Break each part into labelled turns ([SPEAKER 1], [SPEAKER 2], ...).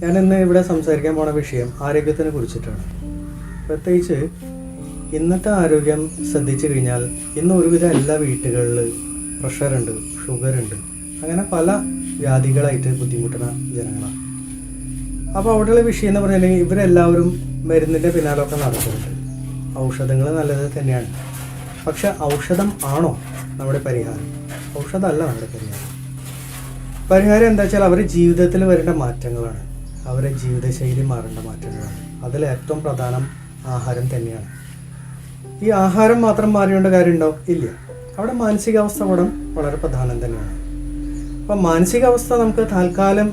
[SPEAKER 1] ഞാനിന്ന് ഇവിടെ സംസാരിക്കാൻ പോണ വിഷയം ആരോഗ്യത്തിനെ കുറിച്ചിട്ടാണ്. പ്രത്യേകിച്ച് ഇന്നത്തെ ആരോഗ്യം ശ്രദ്ധിച്ചു കഴിഞ്ഞാൽ ഇന്ന് ഒരുവിധം എല്ലാ വീട്ടുകളിൽ പ്രഷറുണ്ട്, ഷുഗറുണ്ട്, അങ്ങനെ പല വ്യാധികളായിട്ട് ബുദ്ധിമുട്ടുന്ന ജനങ്ങളാണ്. അപ്പോൾ അവിടെയുള്ള വിഷയം എന്ന് പറഞ്ഞിട്ടുണ്ടെങ്കിൽ ഇവരെല്ലാവരും മരുന്നിൻ്റെ പിന്നാലൊക്കെ നടക്കുന്നുണ്ട്. ഔഷധങ്ങൾ നല്ലത് തന്നെയാണ്, പക്ഷെ ഔഷധം ആണോ നമ്മുടെ പരിഹാരം? ഔഷധമല്ല നമ്മുടെ പരിഹാരം. പരിഹാരം എന്താ വെച്ചാൽ അവരുടെ ജീവിതത്തിൽ വരേണ്ട മാറ്റങ്ങളാണ്, അവരുടെ ജീവിതശൈലി മാറേണ്ട മാറ്റങ്ങളാണ്. അതിൽ ഏറ്റവും പ്രധാനം ആഹാരം തന്നെയാണ്. ഈ ആഹാരം മാത്രം മാറിയേണ്ട കാര്യമുണ്ടോ? ഇല്ല. അവിടെ മാനസികാവസ്ഥ കൂടെ വളരെ പ്രധാനം തന്നെയാണ്. അപ്പം മാനസികാവസ്ഥ നമുക്ക് താൽക്കാലം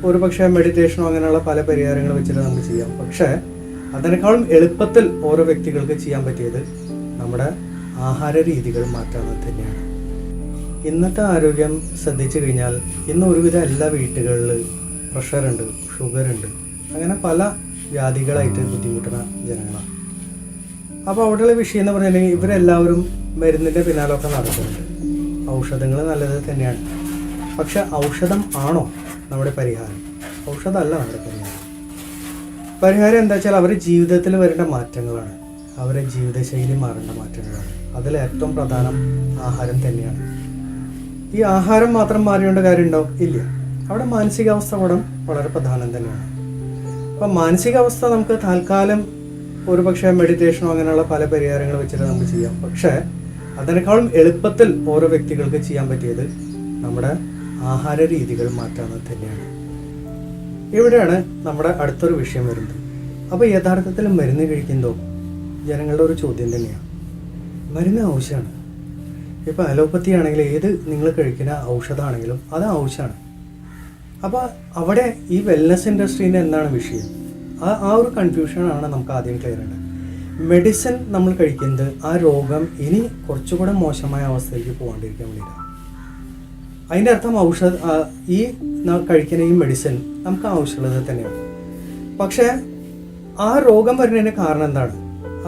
[SPEAKER 1] ഒരു പക്ഷേ മെഡിറ്റേഷനോ അങ്ങനെയുള്ള പല പരിഹാരങ്ങൾ വെച്ചിട്ട് നമുക്ക് ചെയ്യാം. പക്ഷേ അതിനേക്കാളും എളുപ്പത്തിൽ ഓരോ വ്യക്തികൾക്ക് ചെയ്യാൻ പറ്റിയത് നമ്മുടെ ആഹാര രീതികൾ മാറ്റാവുന്നത് തന്നെയാണ്. ഇന്നത്തെ ആരോഗ്യം ശ്രദ്ധിച്ചു കഴിഞ്ഞാൽ ഇന്ന് ഒരുവിധം എല്ലാ വീട്ടുകളിൽ പ്രഷറുണ്ട്, ഷുഗറുണ്ട്, അങ്ങനെ പല വ്യാധികളായിട്ട് ബുദ്ധിമുട്ടുന്ന ജനങ്ങളാണ്. അപ്പോൾ അവിടെയുള്ള വിഷയം എന്ന് പറഞ്ഞിട്ടുണ്ടെങ്കിൽ ഇവരെല്ലാവരും മരുന്നിൻ്റെ പിന്നാലൊക്കെ നടക്കുന്നുണ്ട്. ഔഷധങ്ങൾ നല്ലത് തന്നെയാണ്, പക്ഷെ ഔഷധം ആണോ നമ്മുടെ പരിഹാരം? ഔഷധമല്ല നമ്മുടെ പരിഹാരം. പരിഹാരം എന്താ വെച്ചാൽ അവരുടെ ജീവിതത്തിൽ വരേണ്ട മാറ്റങ്ങളാണ്, അവരുടെ ജീവിതശൈലി മാറേണ്ട മാറ്റങ്ങളാണ്. അതിൽ ഏറ്റവും പ്രധാനം ആഹാരം തന്നെയാണ്. ഈ ആഹാരം മാത്രം മാറിയേണ്ട കാര്യമുണ്ടോ? ഇല്ല. അവിടെ മാനസികാവസ്ഥ കൂടെ വളരെ പ്രധാനം തന്നെയാണ്. അപ്പം മാനസികാവസ്ഥ നമുക്ക് താൽക്കാലം ഒരു പക്ഷേ മെഡിറ്റേഷനോ അങ്ങനെയുള്ള പല പരിഹാരങ്ങൾ വെച്ചിട്ട് നമുക്ക് ചെയ്യാം. പക്ഷേ അതിനേക്കാളും എളുപ്പത്തിൽ ഓരോ വ്യക്തികൾക്ക് ചെയ്യാൻ പറ്റിയത് നമ്മുടെ ആഹാര രീതികൾ മാറ്റാവുന്നത് തന്നെയാണ്. ഇവിടെയാണ് നമ്മുടെ അടുത്തൊരു വിഷയം വരുന്നത്. അപ്പോൾ യഥാർത്ഥത്തിൽ മരുന്ന് കഴിക്കുന്നതോ ജനങ്ങളുടെ ഒരു ചോദ്യം തന്നെയാണ്. മരുന്ന് ആവശ്യമാണ്. ഇപ്പോൾ അലോപ്പത്തി ആണെങ്കിലും ഏത് നിങ്ങൾ കഴിക്കുന്ന ഔഷധമാണെങ്കിലും അത് ആവശ്യമാണ്. അപ്പോൾ അവിടെ ഈ വെൽനസ് ഇൻഡസ്ട്രീൻ്റെ എന്താണ് വിഷയം? ആ ഒരു കൺഫ്യൂഷനാണ് നമുക്ക് ആദ്യം ക്ലിയർ ചെയ്യേണ്ടത്. മെഡിസിൻ നമ്മൾ കഴിക്കുന്നത് ആ രോഗം ഇനി കുറച്ചുകൂടെ മോശമായ അവസ്ഥയിലേക്ക് പോകാണ്ടിരിക്കാൻ വേണ്ടിയിട്ടാണ്. അതിൻ്റെ അർത്ഥം ഈ കഴിക്കുന്ന ഈ മെഡിസിൻ നമുക്ക് ആവശ്യമുള്ളത് തന്നെയാണ്. പക്ഷേ ആ രോഗം വരുന്നതിൻ്റെ കാരണം എന്താണ്?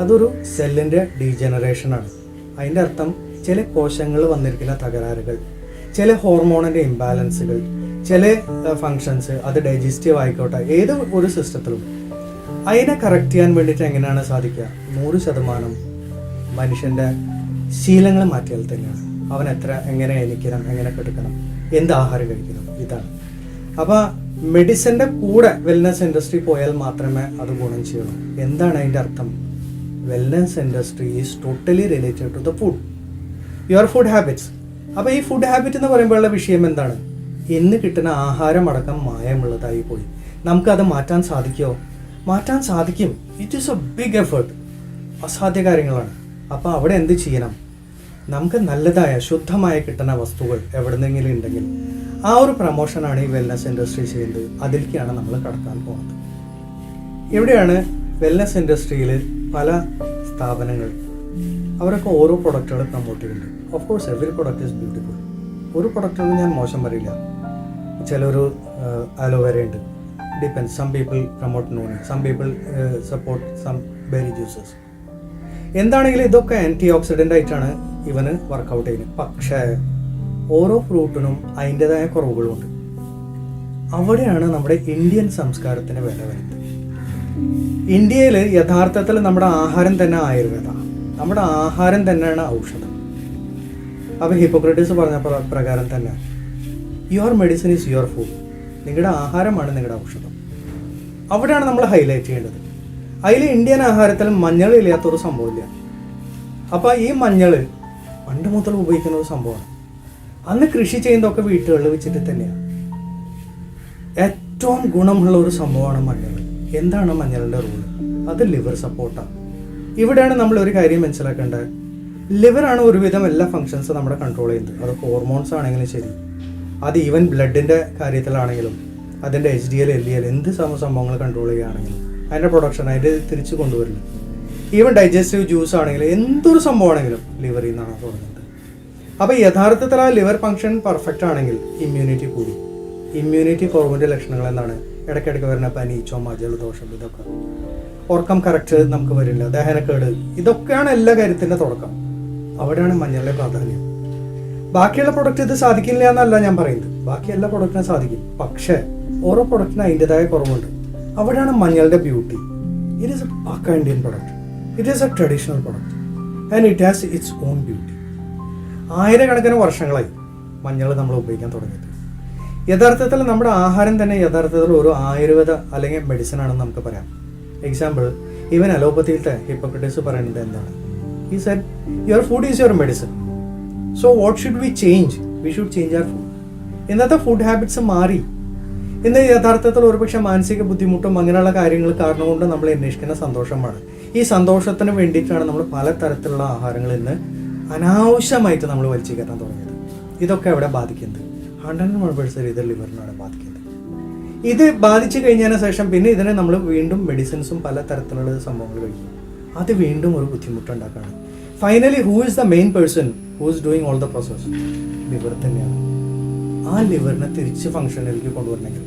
[SPEAKER 1] അതൊരു സെല്ലിൻ്റെ ഡീജനറേഷനാണ്. അതിൻ്റെ അർത്ഥം ചില കോശങ്ങൾ വന്നിരിക്കുന്ന തകരാറുകൾ, ചില ഹോർമോണിൻ്റെ ഇംബാലൻസുകൾ, ചില ഫങ്ഷൻസ്, അത് ഡൈജസ്റ്റീവ് ആയിക്കോട്ടെ, ഏത് ഒരു സിസ്റ്റത്തിലും അതിനെ കറക്റ്റ് ചെയ്യാൻ വേണ്ടിയിട്ട് എങ്ങനെയാണ് സാധിക്കുക? 100% മനുഷ്യൻ്റെ ശീലങ്ങൾ മാറ്റിയാൽ തന്നെയാണ്. അവൻ എങ്ങനെ എണീക്കണം, എങ്ങനെ കിടക്കണം, എന്ത് ആഹാരം കഴിക്കണം, ഇതാണ്. അപ്പോൾ മെഡിസിൻ്റെ കൂടെ വെൽനസ് ഇൻഡസ്ട്രി പോയാൽ മാത്രമേ അത് ഗുണം ചെയ്യുള്ളൂ. എന്താണ് അതിൻ്റെ അർത്ഥം? Wellness industry is totally related to the food, your food habits. അപ്പോൾ ഈ ഫുഡ് ഹാബിറ്റ് എന്ന് പറയുമ്പോഴുള്ള വിഷയം എന്താണ്? ഇന്ന് കിട്ടുന്ന ആഹാരം അടക്കം മായമുള്ളതായി പോയി. നമുക്കത് മാറ്റാൻ സാധിക്കുമോ? മാറ്റാൻ സാധിക്കും. It is a big effort. അസാധ്യ കാര്യങ്ങളാണ്. അപ്പോൾ അവിടെ എന്ത് ചെയ്യണം? നമുക്ക് നല്ലതായ ശുദ്ധമായ കിട്ടുന്ന വസ്തുക്കൾ എവിടെന്നെങ്കിലും ഉണ്ടെങ്കിൽ ആ ഒരു പ്രൊമോഷനാണ് ഈ വെൽനസ് ഇൻഡസ്ട്രി ചെയ്യുന്നത്. അതിലേക്കാണ് നമ്മൾ കടക്കാൻ പോകുന്നത്. ഇവിടെയാണ് വെൽനസ് ഇൻഡസ്ട്രിയിൽ പല സ്ഥാപനങ്ങൾ അവരൊക്കെ ഓരോ പ്രൊഡക്റ്റുകൾ പ്രൊമോട്ട് ചെയ്യുന്നുണ്ട്. Of course every product is beautiful. ഒരു പ്രൊഡക്റ്റൊന്നും ഞാൻ മോശം പറയില്ല. ചിലൊരു അലോവേര ഉണ്ട്, depends. Some people promote noni, some people support some berry juices. എന്താണെങ്കിലും ഇതൊക്കെ ആൻറ്റി ഓക്സിഡൻ്റ് ആയിട്ടാണ് ഇവന് വർക്കൗട്ട് ചെയ്യുന്നത്. പക്ഷേ ഓരോ ഫ്രൂട്ടിനും അതിൻ്റെതായ കുറവുകളുണ്ട്. അവിടെയാണ് നമ്മുടെ ഇന്ത്യൻ സംസ്കാരത്തിന് വില വരുന്നത്. ഇന്ത്യയിൽ യഥാർത്ഥത്തിൽ നമ്മുടെ ആഹാരം തന്നെ ആയുർവേദ, നമ്മുടെ ആഹാരം തന്നെയാണ് ഔഷധം. അപ്പോൾ ഹിപ്പോക്രട്ടീസ് പറഞ്ഞ പ്രകാരം തന്നെ your medicine is your food. നിങ്ങളുടെ ആഹാരമാണ് നിങ്ങളുടെ ഔഷധം. അവിടെയാണ് നമ്മൾ ഹൈലൈറ്റ് ചെയ്യേണ്ടത്. അതിൽ ഇന്ത്യൻ ആഹാരത്തിൽ മഞ്ഞൾ ഇല്ലാത്തൊരു സംഭവമില്ല. അപ്പോൾ ഈ മഞ്ഞൾ പണ്ട് മുതൽ ഉപയോഗിക്കുന്ന ഒരു സംഭവമാണ്. അന്ന് കൃഷി ചെയ്യുന്നതൊക്കെ വീട്ടുകളിൽ വെച്ചിട്ട് തന്നെയാണ്. ഏറ്റവും ഗുണമുള്ള ഒരു സംഭവമാണ് മഞ്ഞൾ. എന്താണ് മഞ്ഞളിൻ്റെ റോള്? അത് ലിവർ സപ്പോർട്ടാണ്. ഇവിടെയാണ് നമ്മൾ ഒരു കാര്യം മനസ്സിലാക്കേണ്ടത്. ലിവറാണ് ഒരുവിധം എല്ലാ ഫങ്ഷൻസും നമ്മുടെ കൺട്രോൾ ചെയ്യുന്നത്. അത് ഹോർമോൺസ് ആണെങ്കിലും ശരി, അത് ഈവൻ ബ്ലഡിൻ്റെ കാര്യത്തിലാണെങ്കിലും, അതിൻ്റെ HDL, LDL എന്ത് സംഭവങ്ങൾ കൺട്രോൾ ചെയ്യുകയാണെങ്കിലും അതിൻ്റെ പ്രൊഡക്ഷൻ അതിൻ്റെ തിരിച്ച് കൊണ്ടുവരില്ല. ഈവൻ ഡൈജസ്റ്റീവ് ജ്യൂസ് ആണെങ്കിലും എന്തൊരു സംഭവമാണെങ്കിലും ലിവറിൽ നിന്നാണ് തുടങ്ങുന്നത്. അപ്പോൾ യഥാർത്ഥത്തിൽ ആ ലിവർ ഫങ്ഷൻ പെർഫെക്റ്റ് ആണെങ്കിൽ ഇമ്മ്യൂണിറ്റി കൂടി. ഇമ്മ്യൂണിറ്റി കുറവിൻ്റെ ലക്ഷണങ്ങൾ എന്താണ്? ഇടയ്ക്കിടയ്ക്ക് വരുന്ന പനി, ചുമ, ജലദോഷം, ഇതൊക്കെ. ഉറക്കം കറക്റ്റ് നമുക്ക് വരില്ല, ദഹനക്കേട്, ഇതൊക്കെയാണ് എല്ലാ കാര്യത്തിൻ്റെ തുടക്കം. അവിടെയാണ് മഞ്ഞളിൻ്റെ പ്രാധാന്യം. ബാക്കിയുള്ള പ്രൊഡക്റ്റ് ഇത് സാധിക്കില്ല എന്നല്ല ഞാൻ പറയുന്നത്. ബാക്കി എല്ലാ പ്രൊഡക്റ്റിനും സാധിക്കും. പക്ഷേ ഓരോ പ്രൊഡക്റ്റിന് അതിൻ്റെതായ കുറവുണ്ട്. അവിടെയാണ് മഞ്ഞളുടെ beauty. It is a pakka Indian product, it is a traditional product and it has its own beauty. ആയിരക്കണക്കിന് വർഷങ്ങളായി മഞ്ഞൾ നമ്മൾ ഉപയോഗിക്കാൻ തുടങ്ങിയിട്ട്. യഥാർത്ഥത്തിൽ നമ്മുടെ ആഹാരം തന്നെ യഥാർത്ഥത്തിൽ ഒരു ആയുർവേദ അല്ലെങ്കിൽ മെഡിസിൻ ആണെന്ന് നമുക്ക് പറയാം. എക്സാമ്പിൾ, ഈവൻ അലോപ്പതിയിലത്തെ ഹിപ്പോക്രട്ടീസ് പറയുന്നത് എന്താണ്? He said your food is your medicine. So what should we change? We should change our food. ഇന്നത്തെ ഫുഡ് ഹാബിറ്റ്സ് മാറി. ഇന്ന് യഥാർത്ഥത്തിൽ ഒരുപക്ഷെ മാനസിക ബുദ്ധിമുട്ടും അങ്ങനെയുള്ള കാര്യങ്ങൾ കാരണം കൊണ്ട് നമ്മൾ അന്വേഷിക്കുന്ന സന്തോഷമാണ്. ഈ സന്തോഷത്തിന് വേണ്ടിയിട്ടാണ് നമ്മൾ പലതരത്തിലുള്ള ആഹാരങ്ങൾ ഇന്ന് അനാവശ്യമായിട്ട് നമ്മൾ വലിച്ചു കയറ്റാൻ തുടങ്ങിയത്. ഇതൊക്കെ എവിടെ ബാധിക്കുന്നത്? 100% ഇത് ലിവറിനാണ് ബാധിക്കുന്നത്. ഇത് ബാധിച്ചു കഴിഞ്ഞതിന് ശേഷം പിന്നെ ഇതിനെ നമ്മൾ വീണ്ടും മെഡിസിൻസും പല തരത്തിലുള്ള സംഭവങ്ങൾ കഴിക്കും. അത് വീണ്ടും ഒരു ബുദ്ധിമുട്ടുണ്ടാക്കുകയാണ്. Finally who is the main person who is doing all the process? Liver തന്നെയാണ്. ആ ലിവറിനെ തിരിച്ച് ഫംഗ്ഷനിലേക്ക് കൊണ്ടുവരണമെങ്കിൽ,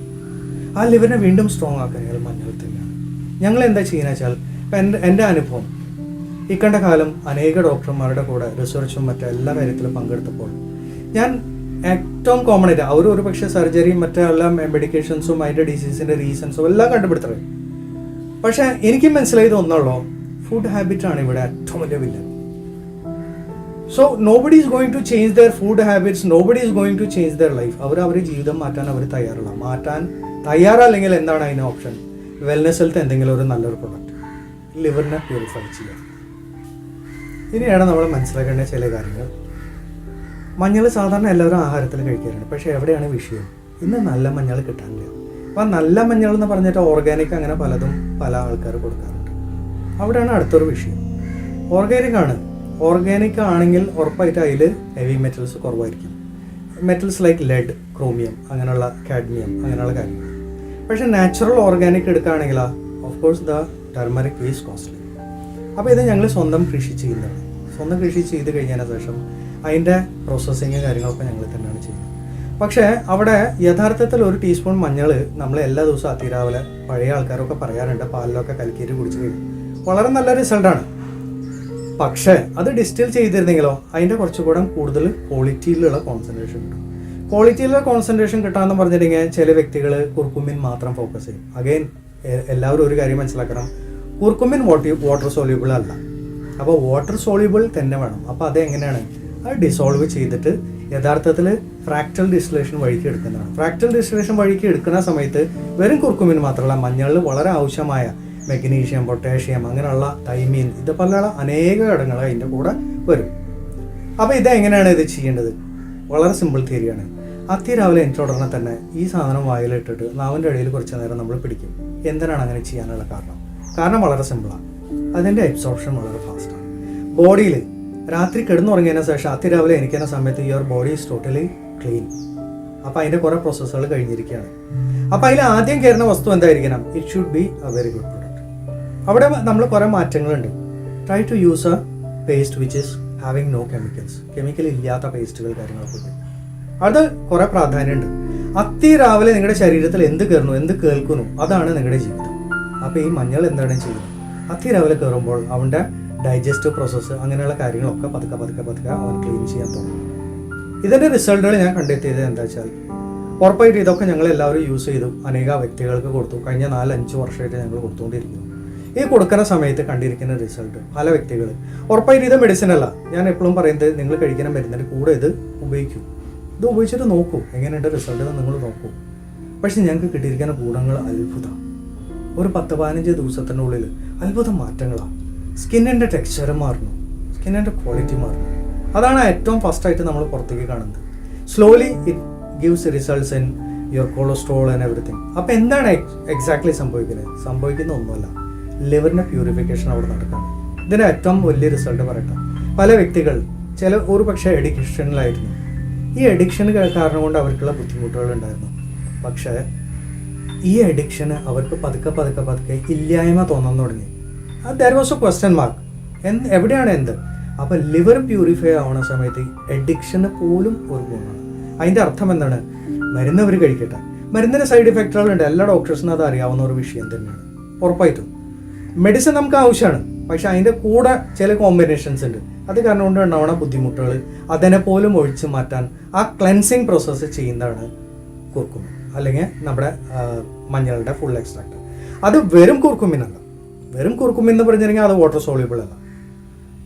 [SPEAKER 1] ആ ലിവറിനെ വീണ്ടും സ്ട്രോങ് ആക്കണമെങ്കിൽ മഞ്ഞൾ തന്നെയാണ്. ഞങ്ങൾ എന്താ ചെയ്യുന്നത് വെച്ചാൽ, ഇപ്പം എൻ്റെ അനുഭവം ഇക്കണ്ട കാലം അനേക ഡോക്ടർമാരുടെ കൂടെ റിസർച്ചും മറ്റെല്ലാ കാര്യത്തിലും പങ്കെടുത്തപ്പോൾ ഞാൻ ഏറ്റവും കോമൺ ആയിട്ട് അവർ ഒരു പക്ഷേ സർജറിയും മറ്റെല്ലാം മെഡിക്കേഷൻസും അതിൻ്റെ ഡിസീസിൻ്റെ റീസൺസും എല്ലാം കണ്ടുപിടുത്തത്. പക്ഷേ എനിക്ക് മനസ്സിലായത് ഒന്നുള്ളൂ, ഫുഡ് ഹാബിറ്റാണ് ഇവിടെ ഏറ്റവും വലിയ villain. So nobody is going to change their food habits, nobody is going to change their life. അവരുടെ ജീവിതം മാറ്റാൻ അവർ തയ്യാറുള്ള. മാറ്റാൻ തയ്യാറല്ലെങ്കിൽ എന്താണ് അതിന് ഓപ്ഷൻ? വെൽനെസ് ഹെൽത്ത് എന്തെങ്കിലും ഒരു നല്ലൊരു പ്രൊഡക്റ്റ്, ലിവറിനെ പ്യൂരിഫൈ ചെയ്യുക. ഇനിയാണ് നമ്മൾ മനസ്സിലാക്കേണ്ട ചില കാര്യങ്ങൾ. മഞ്ഞൾ സാധാരണ എല്ലാവരും ആഹാരത്തിൽ കഴിക്കാറുണ്ട്. പക്ഷേ എവിടെയാണ് വിഷയം? ഇന്ന് നല്ല മഞ്ഞൾ കിട്ടാനില്ല. അപ്പം നല്ല മഞ്ഞൾ എന്ന് പറഞ്ഞിട്ട് ഓർഗാനിക് അങ്ങനെ പലതും പല ആൾക്കാർ കൊടുക്കാറുണ്ട്. അവിടെയാണ് അടുത്തൊരു വിഷയം. ഓർഗാനിക് ആണെങ്കിൽ ഉറപ്പായിട്ട് അതിൽ ഹെവി മെറ്റൽസ് കുറവായിരിക്കും. മെറ്റൽസ് ലൈക്ക് ലെഡ്, ക്രോമിയം, അങ്ങനെയുള്ള കാഡ്മിയം, അങ്ങനെയുള്ള കാര്യങ്ങൾ. പക്ഷേ നാച്ചുറൽ ഓർഗാനിക് എടുക്കുകയാണെങ്കിൽ of course the turmeric is costly. അപ്പോൾ ഇത് ഞങ്ങൾ സ്വന്തം കൃഷി ചെയ്യുന്നതാണ്. സ്വന്തം കൃഷി ചെയ്ത് കഴിഞ്ഞതിന് ശേഷം അതിൻ്റെ പ്രോസസ്സിങ് കാര്യങ്ങളൊക്കെ ഞങ്ങൾ തന്നെയാണ് ചെയ്യുന്നത്. പക്ഷേ അവിടെ യഥാർത്ഥത്തിൽ ഒരു ടീസ്പൂൺ മഞ്ഞൾ നമ്മൾ എല്ലാ ദിവസവും അതിരാവിലെ പഴയ ആൾക്കാരൊക്കെ പറയാറുണ്ട് പാലിലൊക്കെ കലക്കിയിട്ട് കുടിച്ച് കഴിയും. വളരെ നല്ല റിസൾട്ടാണ്. പക്ഷേ അത് ഡിസ്റ്റിൽ ചെയ്തിരുന്നെങ്കിലോ അതിൻ്റെ കുറച്ചുകൂടെ കൂടുതൽ ക്വാളിറ്റിയിലുള്ള കോൺസെൻട്രേഷൻ കിട്ടും. ക്വാളിറ്റിയിലുള്ള കോൺസെൻട്രേഷൻ കിട്ടാമെന്ന് പറഞ്ഞിട്ടുണ്ടെങ്കിൽ ചില വ്യക്തികൾ കുർക്കുമിൻ മാത്രം ഫോക്കസ് ചെയ്യും. അഗെയിൻ എല്ലാവരും ഒരു കാര്യം മനസ്സിലാക്കണം, കുർക്കുമിൻ വാട്ടർ സോല്യൂബിൾ അല്ല. അപ്പോൾ വാട്ടർ സോല്യൂബിൾ തന്നെ വേണം. അപ്പോൾ അതെങ്ങനെയാണ്? അത് ഡിസോൾവ് ചെയ്തിട്ട് യഥാർത്ഥത്തിൽ ഫ്രാക്ടൽ ഡിസ്റ്റിലേഷൻ വഴിക്ക് എടുക്കുന്നതാണ്. ഫ്രാക്ടൽ ഡിസ്റ്റിലേഷൻ വഴിക്ക് എടുക്കുന്ന സമയത്ത് വെറും കുർക്കുമിൻ മാത്രമല്ല, മഞ്ഞളിൽ വളരെ ആവശ്യമായ മെഗ്നീഷ്യം, പൊട്ടാഷ്യം, അങ്ങനെയുള്ള തൈമീൻ, ഇതുപോലെയുള്ള അനേക ഘടകങ്ങൾ അതിൻ്റെ കൂടെ വരും. അപ്പോൾ ഇതെങ്ങനെയാണ് ഇത് ചെയ്യേണ്ടത്? വളരെ സിമ്പിൾ തിയറിയാണ്. അതിരാവിലെ എനിക്ക് ഉടനെ തന്നെ ഈ സാധനം വായിലിട്ടിട്ട് നാവിൻ്റെ ഇടയിൽ കുറച്ച് നേരം നമ്മൾ പിടിക്കും. എന്തിനാണ് അങ്ങനെ ചെയ്യാനുള്ള കാരണം വളരെ സിമ്പിളാണ്. അതിൻ്റെ അബ്സോർപ്ഷൻ വളരെ ഫാസ്റ്റാണ്. ബോഡിയിൽ രാത്രി കിടന്നുറങ്ങിയതിന് ശേഷം അതിരാവിലെ എനിക്കുന്ന സമയത്ത് your body is totally clean. അപ്പോൾ അതിൻ്റെ കുറേ പ്രോസസ്സുകൾ കഴിഞ്ഞിരിക്കുകയാണ്. അപ്പോൾ അതിൽ ആദ്യം കയറുന്ന വസ്തു എന്തായിരിക്കണം? It should be a very good product. അവിടെ നമ്മൾ കുറേ മാറ്റങ്ങളുണ്ട്. Try to use a paste which is having no chemicals. Chemical ഇല്ലാത്ത പേസ്റ്റുകൾ കാര്യങ്ങളൊക്കെ ഉണ്ട്. അത് കുറേ പ്രാധാന്യമുണ്ട്. അതിരാവിലെ നിങ്ങളുടെ ശരീരത്തിൽ എന്ത് കയറുന്നു, എന്ത് കേൾക്കുന്നു, അതാണ് നിങ്ങളുടെ ജീവിതം. അപ്പോൾ ഈ മഞ്ഞൾ എന്താണ് ചെയ്യുന്നത്? അതിരാവിലെ കയറുമ്പോൾ അവൻ്റെ ഡൈജസ്റ്റീവ് പ്രോസസ്സ് അങ്ങനെയുള്ള കാര്യങ്ങളൊക്കെ പതുക്കെ അവൻ ക്ലീൻ ചെയ്യാൻ തുടങ്ങും. ഇതിൻ്റെ റിസൾട്ടുകൾ ഞാൻ കണ്ടെത്തിയത് എന്താ വെച്ചാൽ, ഉറപ്പായിട്ട് ഇതൊക്കെ ഞങ്ങൾ എല്ലാവരും യൂസ് ചെയ്തു, അനേക വ്യക്തികൾക്ക് കൊടുത്തു. കഴിഞ്ഞ 4-5 വർഷമായിട്ട് ഞങ്ങൾ കൊടുത്തുകൊണ്ടിരിക്കുന്നു. ഈ കൊടുക്കുന്ന സമയത്ത് കണ്ടിരിക്കുന്ന റിസൾട്ട് പല വ്യക്തികൾ ഉറപ്പായിട്ട് ഇത് മെഡിസിൻ അല്ല. ഞാൻ എപ്പോഴും പറയുന്നത്, നിങ്ങൾ കഴിക്കുന്ന മരുന്നിൻ്റെ കൂടെ ഇത് ഉപയോഗിക്കൂ. ഇത് ഉപയോഗിച്ചിട്ട് നോക്കൂ എങ്ങനെയുണ്ട് റിസൾട്ട് നിങ്ങൾ നോക്കൂ. പക്ഷെ ഞങ്ങൾക്ക് കിട്ടിയിരിക്കുന്ന ഗുണങ്ങൾ അത്ഭുതമാണ്. ഒരു 10-15 ദിവസത്തിൻ്റെ ഉള്ളിൽ അത്ഭുത മാറ്റങ്ങളാണ്. സ്കിന്നിൻ്റെ ടെക്സ്ചർ മാറുന്നു, സ്കിന്നിൻ്റെ ക്വാളിറ്റി മാറുന്നു. അതാണ് ഏറ്റവും ഫസ്റ്റായിട്ട് നമ്മൾ പുറത്തേക്ക് കാണുന്നത്. Slowly it gives results in your cholesterol and everything. അപ്പോൾ എന്താണ് എക്സാക്ട്ലി സംഭവിക്കുന്ന ഒന്നുമല്ല, ലിവറിൻ്റെ പ്യൂരിഫിക്കേഷൻ അവിടെ നടക്കുകയാണ്. ഇതിന് ഏറ്റവും വലിയ റിസൾട്ട് പറയട്ടെ, പല വ്യക്തികൾ ഒരു പക്ഷേ എഡിക്ഷനിലായിരുന്നു. ഈ എഡിക്ഷൻ കാരണം കൊണ്ട് അവർക്കുള്ള ബുദ്ധിമുട്ടുകൾ ഉണ്ടായിരുന്നു. പക്ഷേ ഈ എഡിക്ഷന് അവർക്ക് പതുക്കെ ഇല്ലായ്മ തോന്നാൻ തുടങ്ങി. There was A question mark. എവിടെയാണ് എന്ത്? അപ്പോൾ ലിവർ പ്യൂരിഫൈ ആവുന്ന സമയത്ത് എഡിക്ഷന് പോലും ഒരു ഗുണമാണ്. അതിൻ്റെ അർത്ഥം എന്താണ്? മരുന്ന് അവർ കഴിക്കട്ടെ. മരുന്നിന് സൈഡ് ഇഫക്റ്റുകളുണ്ട്. എല്ലാ ഡോക്ടേഴ്സിനും അത് അറിയാവുന്ന ഒരു വിഷയം തന്നെയാണ്. ഉറപ്പായിട്ടും മെഡിസിൻ നമുക്ക് ആവശ്യമാണ്. പക്ഷെ അതിൻ്റെ കൂടെ ചില കോമ്പിനേഷൻസ് ഉണ്ട്. അത് കാരണം കൊണ്ട് ഉണ്ടാവുന്ന ബുദ്ധിമുട്ടുകൾ അതിനെ പോലും ഒഴിച്ചു മാറ്റാൻ ആ ക്ലെൻസിങ് പ്രോസസ്സ് ചെയ്യുന്നതാണ് കുർക്കുമിൻ. അല്ലെങ്കിൽ നമ്മുടെ മഞ്ഞളുടെ ഫുൾ എക്സ്ട്രാക്ട്. അത് വെറും കുർക്കുമിൻ അല്ല. വെറും കുർക്കുമിൻ എന്ന് പറഞ്ഞിട്ടുണ്ടെങ്കിൽ അത് വാട്ടർ സോള്യൂബിൾ അല്ല.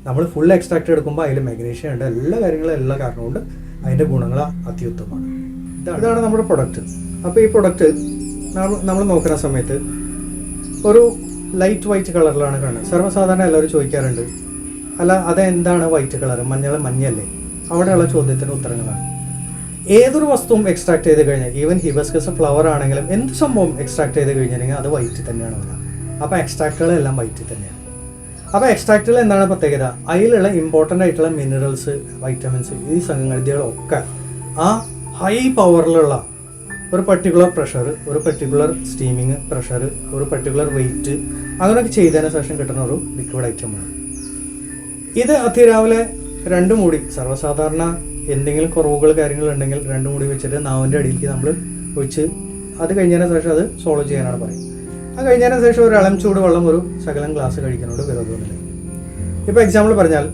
[SPEAKER 1] നമ്മൾ ഫുൾ എക്സ്ട്രാക്ട് എടുക്കുമ്പോൾ അതിൽ മാഗ്നീഷ്യം ഉണ്ട്, എല്ലാ കാര്യങ്ങളും എല്ലാ കാരണം കൊണ്ട് അതിൻ്റെ ഗുണങ്ങൾ അത്യുത്തമമാണ്. ഇതാണ് നമ്മുടെ പ്രൊഡക്റ്റ്. അപ്പോൾ ഈ പ്രൊഡക്റ്റ് നമ്മൾ നോക്കുന്ന സമയത്ത് ഒരു ലൈറ്റ് വൈറ്റ് കളറിലാണ് കാണുന്നത്. സർവ്വസാധാരണ എല്ലാവരും ചോദിക്കാറുണ്ട്, അല്ല അതെന്താണ് വൈറ്റ് കളർ, മഞ്ഞല്ലേ? അവിടെയുള്ള ചോദ്യത്തിന് ഉത്തരങ്ങളാണ്. ഏതൊരു വസ്തുവും എക്സ്ട്രാക്ട് ചെയ്ത് കഴിഞ്ഞാൽ, ഈവൻ ഹിബസ്കസ് ഫ്ലവർ ആണെങ്കിലും എന്ത് സംഭവം എക്സ്ട്രാക്ട് ചെയ്ത് കഴിഞ്ഞിട്ടുണ്ടെങ്കിൽ അത് വൈറ്റ് തന്നെയാണ് വരിക. അപ്പോൾ എക്സ്ട്രാക്റ്റുകളെല്ലാം വൈറ്റ് തന്നെയാണ്. അപ്പോൾ എക്സ്ട്രാക്റ്റുകൾ എന്താണ് പ്രത്യേകത? അതിലുള്ള ഇമ്പോർട്ടൻ്റ് ആയിട്ടുള്ള മിനറൽസ്, വൈറ്റമിൻസ്, ഈ സംഗതികളൊക്കെ ആ ഹൈ പവറിലുള്ള ഒരു പർട്ടിക്കുലർ പ്രഷർ, ഒരു പർട്ടിക്കുലർ സ്റ്റീമിങ് പ്രഷർ, ഒരു പർട്ടിക്കുലർ വെയിറ്റ് അങ്ങനെയൊക്കെ ചെയ്തതിന് ശേഷം കിട്ടുന്ന ഒരു ലിക്വിഡ് ഐറ്റമാണ് ഇത്. അതിരാവിലെ 2 മൂടി, സർവ്വസാധാരണ എന്തെങ്കിലും കുറവുകൾ കാര്യങ്ങളുണ്ടെങ്കിൽ 2 മൂടി വെച്ചിട്ട് നാവിൻ്റെ അടിയിലേക്ക് നമ്മൾ ഒഴിച്ച് അത് കഴിഞ്ഞതിന് ശേഷം അത് സോൾവ് ചെയ്യാനാണ് പറയും. അത് കഴിഞ്ഞതിന് ശേഷം ഒരു ഇളം ചൂട് വെള്ളം ഒരു ശകലം ഗ്ലാസ് കഴിക്കുന്നതുകൊണ്ട് വിരോധമൊന്നുമില്ല. ഇപ്പോൾ എക്സാമ്പിൾ പറഞ്ഞാൽ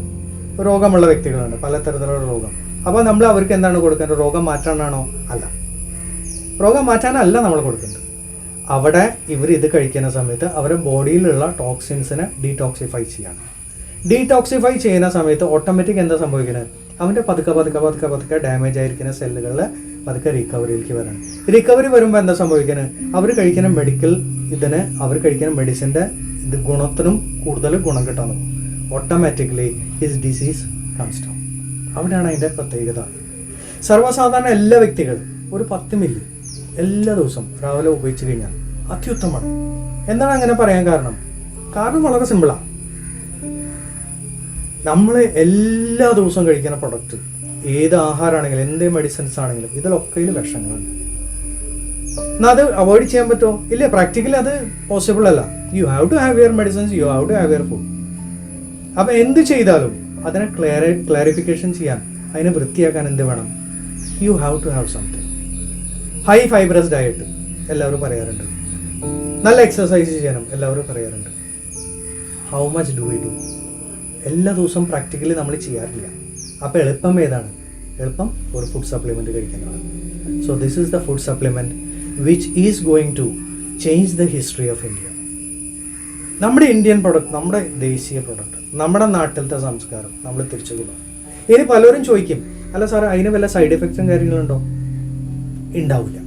[SPEAKER 1] രോഗമുള്ള വ്യക്തികളുണ്ട്, പലതരത്തിലുള്ള രോഗം. അപ്പോൾ നമ്മൾ അവർക്ക് എന്താണ് കൊടുക്കേണ്ടത്? രോഗം മാറ്റാനാണോ? അല്ല, രോഗം മാറ്റാനല്ല നമ്മൾ കൊടുക്കേണ്ടത്. അവിടെ ഇവർ ഇത് കഴിക്കുന്ന സമയത്ത് അവരുടെ ബോഡിയിലുള്ള ടോക്സിൻസിനെ ഡീടോക്സിഫൈ ചെയ്യാണ്. ഡീടോക്സിഫൈ ചെയ്യുന്ന സമയത്ത് ഓട്ടോമാറ്റിക് എന്താ സംഭവിക്കുന്നത്? അവൻ്റെ പതുക്കെ ഡാമേജ് ആയിരിക്കുന്ന സെല്ലുകളിൽ പതുക്കെ റിക്കവറിയിലേക്ക് വരാണ്. റിക്കവറി വരുമ്പോൾ എന്താ സംഭവിക്കുന്നത്? അവർ കഴിക്കുന്ന അവർ കഴിക്കുന്ന മെഡിസിൻ്റെ ഇത് ഗുണത്തിനും കൂടുതൽ ഗുണം കിട്ടാൻ തുടങ്ങും. Automatically his disease comes down. അവിടെയാണ് അതിൻ്റെ പ്രത്യേകത. സർവ്വസാധാരണ എല്ലാ വ്യക്തികളും ഒരു 10 മില്ലി എല്ലാ ദിവസവും രാവിലെ ഉപയോഗിച്ച് കഴിഞ്ഞാൽ അത്യുത്തമമാണ്. എന്താണ് അങ്ങനെ പറയാൻ കാരണം വളരെ സിമ്പിളാണ്. നമ്മൾ എല്ലാ ദിവസവും കഴിക്കുന്ന പ്രൊഡക്റ്റ്, ഏത് ആഹാരമാണെങ്കിലും എന്ത് മെഡിസിൻസ് ആണെങ്കിലും ഇതിലൊക്കെ വിഷങ്ങളുണ്ട്. എന്നാൽ അത് അവോയ്ഡ് ചെയ്യാൻ പറ്റുമോ? ഇല്ല, പ്രാക്ടിക്കലി അത് പോസിബിൾ അല്ല. You have to have your medicines, you have to have your food. അപ്പം എന്ത് ചെയ്താലും അതിനെ ക്ലാരിഫിക്കേഷൻ ചെയ്യാൻ, അതിനെ വൃത്തിയാക്കാൻ എന്ത് വേണം? You have to have something. High fibrous diet എല്ലാവരും പറയാറുണ്ട്. നല്ല എക്സസൈസ് ചെയ്യണം എല്ലാവരും പറയാറുണ്ട്. How much do we do? എല്ലാ ദിവസവും പ്രാക്ടിക്കലി നമ്മൾ ചെയ്യാറില്ല. അപ്പോൾ എളുപ്പം ഏതാണ്? എളുപ്പം ഒരു ഫുഡ് സപ്ലിമെൻറ്റ് കഴിക്കുന്നതാണ്. So this is the food supplement which is going to change the history of India. നമ്മുടെ ഇന്ത്യൻ പ്രൊഡക്റ്റ്, നമ്മുടെ ദേശീയ പ്രൊഡക്റ്റ്, നമ്മുടെ നാട്ടിലത്തെ സംസ്കാരം നമ്മൾ തിരിച്ചു കൊണ്ടുപോകും. ഇനി പലരും ചോദിക്കും, അല്ല സാറേ അതിന് വല്ല സൈഡ് എഫക്ട്സും കാര്യങ്ങളുണ്ടോ? ഉണ്ടാവില്ല.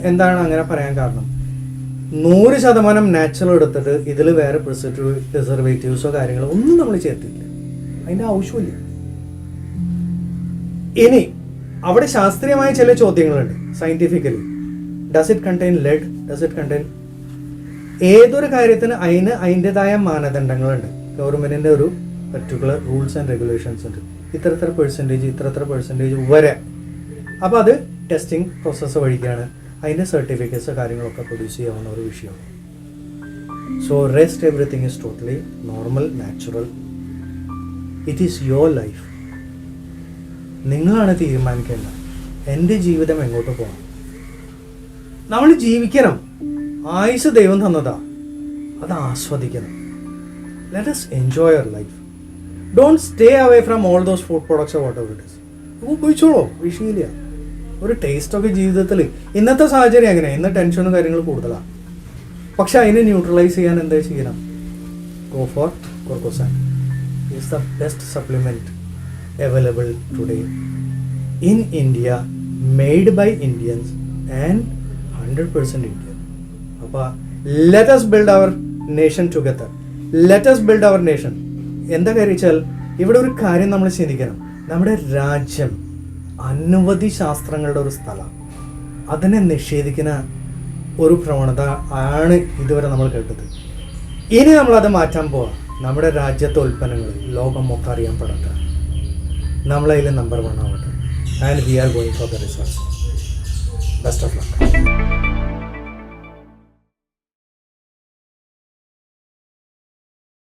[SPEAKER 1] എന്താണ് അങ്ങനെ പറയാൻ കാരണം? 100% നാച്ചുറൽ എടുത്തിട്ട് ഇതിൽ വേറെ പ്രിസർവേറ്റീവ്സോ കാര്യങ്ങളോ ഒന്നും നമ്മൾ ചേർത്തില്ല. അതിൻ്റെ ആവശ്യമില്ല. ഇനി അവിടെ ശാസ്ത്രീയമായ ചില ചോദ്യങ്ങളുണ്ട്. Scientifically does it contain lead, does it contain, ഏതൊരു കാര്യത്തിന് അതിൻ്റെതായ മാനദണ്ഡങ്ങളുണ്ട്. ഗവൺമെൻറ്റിൻ്റെ ഒരു പർട്ടിക്കുലർ റൂൾസ് ആൻഡ് റെഗുലേഷൻസ് ഉണ്ട്. ഇത്ര പെർസെൻറ്റേജ് വരെ. അപ്പോൾ അത് ടെസ്റ്റിംഗ് പ്രോസസ്സ് വഴിക്കാണ് അതിൻ്റെ സർട്ടിഫിക്കറ്റ്സ് കാര്യങ്ങളൊക്കെ പ്രൊഡ്യൂസ് ചെയ്യാവുന്ന ഒരു വിഷയമാണ്. So rest everything is totally normal, natural. It is your life. നിങ്ങളാണ് തീരുമാനിക്കേണ്ടത് എൻ്റെ ജീവിതം എങ്ങോട്ട് പോകണം. നമ്മൾ ജീവിക്കണം. ആയുസ് ദൈവം തന്നതാ, അത് ആസ്വദിക്കണം. Let us enjoy our life. Don't stay away from all those food products or whatever it is. ഉപയോഗിച്ചോളൂ, വിഷയമില്ല. ഒരു ടേസ്റ്റൊക്കെ ജീവിതത്തിൽ ഇന്നത്തെ സാഹചര്യം എങ്ങനെയാണ്? ഇന്ന് ടെൻഷനും കാര്യങ്ങളും കൂടുതലാണ്. പക്ഷെ അതിനെ ന്യൂട്രലൈസ് ചെയ്യാൻ എന്താ ചെയ്യണം? ഗോ ഫോർ കോർക്കോസാൻ. It's the best supplement available today in India, made by Indians and 100% Indian. അപ്പോൾ let us build our nation together. Let us build our nation. എന്താ കാര്യം വെച്ചാൽ ഇവിടെ ഒരു കാര്യം നമ്മൾ ചിന്തിക്കണം. നമ്മുടെ രാജ്യം അനവധി ശാസ്ത്രങ്ങളുടെ ഒരു സ്ഥലമാണ്. അതിനെ നിഷേധിക്കുന്ന ഒരു പ്രവണത ആണ് ഇതുവരെ നമ്മൾ കേട്ടത്. ഇനി നമ്മളത് മാറ്റാൻ പോവാം. നമ്മുടെ രാജ്യത്തെ ഉൽപ്പന്നങ്ങൾ ലോകം മൊത്തം അറിയാൻ പെടട്ടെ. നമ്മളതിൽ നമ്പർ 1 ആവട്ടെ. And we are going for the results. Best of luck.